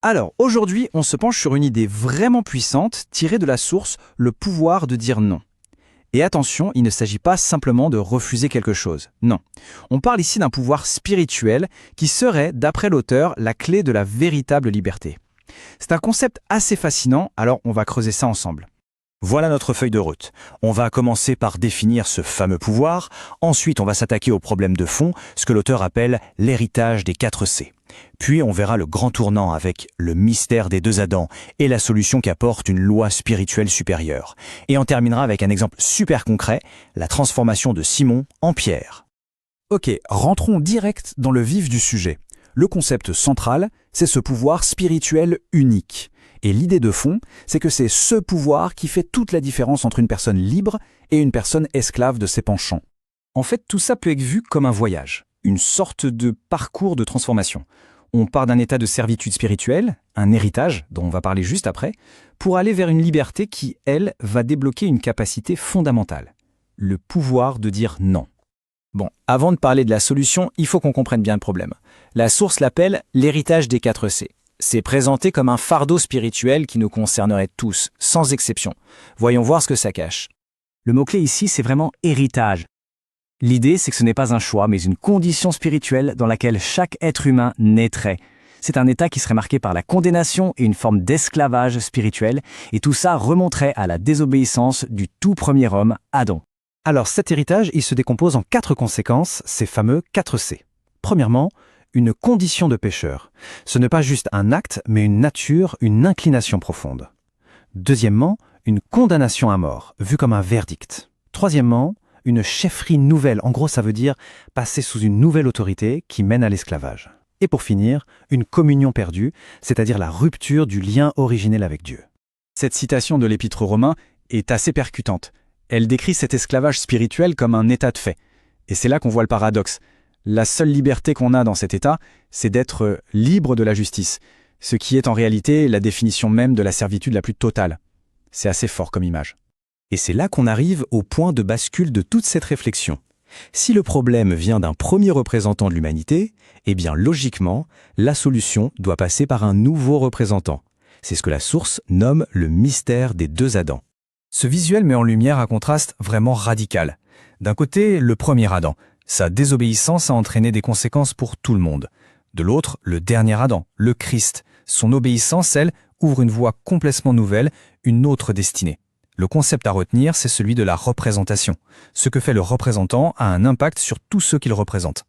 Alors, aujourd'hui, on se penche sur une idée vraiment puissante tirée de la source, le pouvoir de dire non. Et attention, il ne s'agit pas simplement de refuser quelque chose. Non. On parle ici d'un pouvoir spirituel qui serait, d'après l'auteur, la clé de la véritable liberté. C'est un concept assez fascinant, alors on va creuser ça ensemble. Voilà notre feuille de route. On va commencer par définir ce fameux pouvoir, ensuite on va s'attaquer au problème de fond, ce que l'auteur appelle l'héritage des 4 C. Puis on verra le grand tournant avec le mystère des 2 Adams et la solution qu'apporte une loi spirituelle supérieure. Et on terminera avec un exemple super concret, la transformation de Simon en Pierre. Ok, rentrons direct dans le vif du sujet. Le concept central, c'est ce pouvoir spirituel unique. Et l'idée de fond, c'est que c'est ce pouvoir qui fait toute la différence entre une personne libre et une personne esclave de ses penchants. En fait, tout ça peut être vu comme un voyage, une sorte de parcours de transformation. On part d'un état de servitude spirituelle, un héritage, dont on va parler juste après, pour aller vers une liberté qui, elle, va débloquer une capacité fondamentale, le pouvoir de dire non. Bon, avant de parler de la solution, il faut qu'on comprenne bien le problème. La source l'appelle l'héritage des 4 C. C'est présenté comme un fardeau spirituel qui nous concernerait tous, sans exception. Voyons voir ce que ça cache. Le mot-clé ici, c'est vraiment héritage. L'idée, c'est que ce n'est pas un choix, mais une condition spirituelle dans laquelle chaque être humain naîtrait. C'est un état qui serait marqué par la condamnation et une forme d'esclavage spirituel, et tout ça remonterait à la désobéissance du tout premier homme, Adam. Alors cet héritage, il se décompose en 4 conséquences, ces fameux 4 C. Premièrement, une condition de pécheur. Ce n'est pas juste un acte, mais une nature, une inclination profonde. Deuxièmement, une condamnation à mort, vue comme un verdict. Troisièmement, une chefferie nouvelle. En gros, ça veut dire passer sous une nouvelle autorité qui mène à l'esclavage. Et pour finir, une communion perdue, c'est-à-dire la rupture du lien originel avec Dieu. Cette citation de l'Épître aux Romains est assez percutante. Elle décrit cet esclavage spirituel comme un état de fait. Et c'est là qu'on voit le paradoxe. La seule liberté qu'on a dans cet état, c'est d'être libre de la justice, ce qui est en réalité la définition même de la servitude la plus totale. C'est assez fort comme image. Et c'est là qu'on arrive au point de bascule de toute cette réflexion. Si le problème vient d'un premier représentant de l'humanité, eh bien logiquement, la solution doit passer par un nouveau représentant. C'est ce que la source nomme le mystère des 2 Adams. Ce visuel met en lumière un contraste vraiment radical. D'un côté, le premier Adam. Sa désobéissance a entraîné des conséquences pour tout le monde. De l'autre, le dernier Adam, le Christ. Son obéissance, elle, ouvre une voie complètement nouvelle, une autre destinée. Le concept à retenir, c'est celui de la représentation. Ce que fait le représentant a un impact sur tous ceux qu'il représente.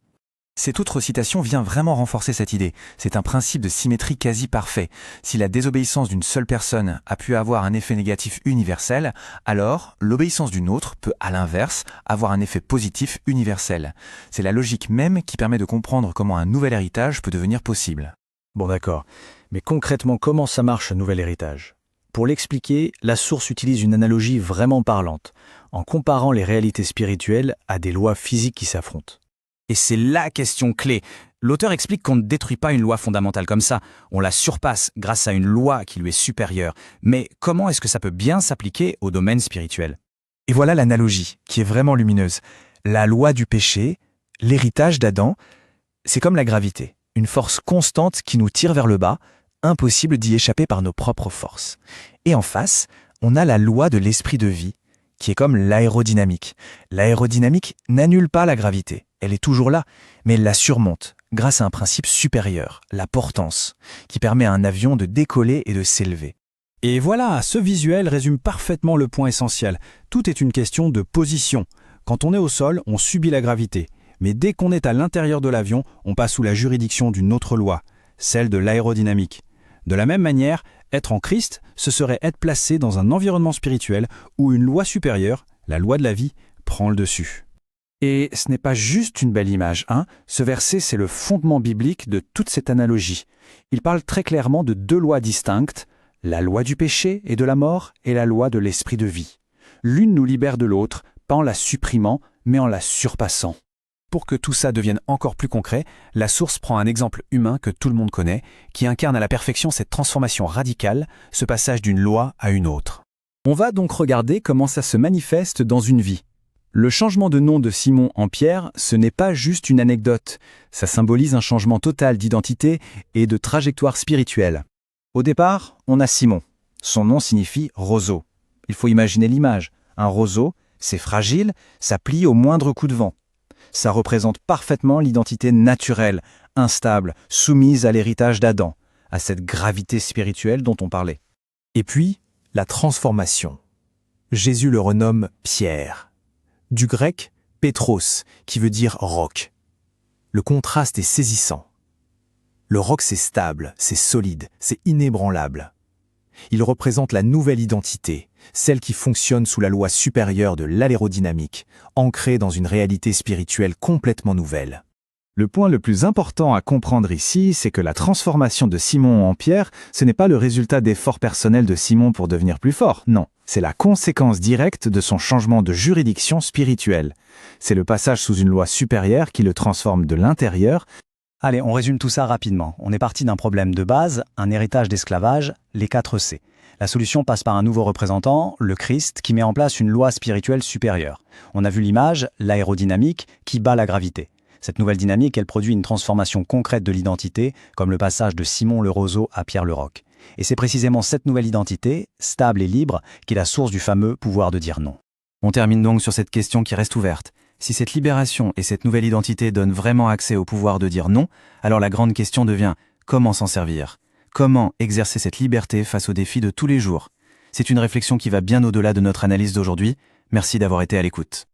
Cette autre citation vient vraiment renforcer cette idée. C'est un principe de symétrie quasi parfait. Si la désobéissance d'une seule personne a pu avoir un effet négatif universel, alors l'obéissance d'une autre peut, à l'inverse, avoir un effet positif universel. C'est la logique même qui permet de comprendre comment un nouvel héritage peut devenir possible. Bon d'accord, mais concrètement, comment ça marche, un nouvel héritage ? Pour l'expliquer, la source utilise une analogie vraiment parlante, en comparant les réalités spirituelles à des lois physiques qui s'affrontent. Et c'est la question clé. L'auteur explique qu'on ne détruit pas une loi fondamentale comme ça, on la surpasse grâce à une loi qui lui est supérieure. Mais comment est-ce que ça peut bien s'appliquer au domaine spirituel ? Et voilà l'analogie, qui est vraiment lumineuse. La loi du péché, l'héritage d'Adam, c'est comme la gravité, une force constante qui nous tire vers le bas, impossible d'y échapper par nos propres forces. Et en face, on a la loi de l'esprit de vie, qui est comme l'aérodynamique. L'aérodynamique n'annule pas la gravité, elle est toujours là, mais elle la surmonte, grâce à un principe supérieur, la portance, qui permet à un avion de décoller et de s'élever. Et voilà, ce visuel résume parfaitement le point essentiel. Tout est une question de position. Quand on est au sol, on subit la gravité. Mais dès qu'on est à l'intérieur de l'avion, on passe sous la juridiction d'une autre loi, celle de l'aérodynamique. De la même manière, être en Christ, ce serait être placé dans un environnement spirituel où une loi supérieure, la loi de la vie, prend le dessus. Et ce n'est pas juste une belle image, hein. Ce verset, c'est le fondement biblique de toute cette analogie. Il parle très clairement de 2 lois distinctes, la loi du péché et de la mort et la loi de l'esprit de vie. L'une nous libère de l'autre, pas en la supprimant, mais en la surpassant. Pour que tout ça devienne encore plus concret, la source prend un exemple humain que tout le monde connaît, qui incarne à la perfection cette transformation radicale, ce passage d'une loi à une autre. On va donc regarder comment ça se manifeste dans une vie. Le changement de nom de Simon en Pierre, ce n'est pas juste une anecdote, ça symbolise un changement total d'identité et de trajectoire spirituelle. Au départ, on a Simon. Son nom signifie roseau. Il faut imaginer l'image. Un roseau, c'est fragile, ça plie au moindre coup de vent. Ça représente parfaitement l'identité naturelle, instable, soumise à l'héritage d'Adam, à cette gravité spirituelle dont on parlait. Et puis, la transformation. Jésus le renomme Pierre. Du grec, Pétros, qui veut dire roc. Le contraste est saisissant. Le roc, c'est stable, c'est solide, c'est inébranlable. Il représente la nouvelle identité, celle qui fonctionne sous la loi supérieure de l'aérodynamique, ancrée dans une réalité spirituelle complètement nouvelle. Le point le plus important à comprendre ici, c'est que la transformation de Simon en Pierre, ce n'est pas le résultat d'efforts personnels de Simon pour devenir plus fort, non. C'est la conséquence directe de son changement de juridiction spirituelle. C'est le passage sous une loi supérieure qui le transforme de l'intérieur. Allez, on résume tout ça rapidement. On est parti d'un problème de base, un héritage d'esclavage, les 4 C. La solution passe par un nouveau représentant, le Christ, qui met en place une loi spirituelle supérieure. On a vu l'image, l'aérodynamique, qui bat la gravité. Cette nouvelle dynamique, elle produit une transformation concrète de l'identité, comme le passage de Simon le roseau à Pierre le roc. Et c'est précisément cette nouvelle identité, stable et libre, qui est la source du fameux pouvoir de dire non. On termine donc sur cette question qui reste ouverte. Si cette libération et cette nouvelle identité donnent vraiment accès au pouvoir de dire non, alors la grande question devient comment s'en servir ? Comment exercer cette liberté face aux défis de tous les jours ? C'est une réflexion qui va bien au-delà de notre analyse d'aujourd'hui. Merci d'avoir été à l'écoute.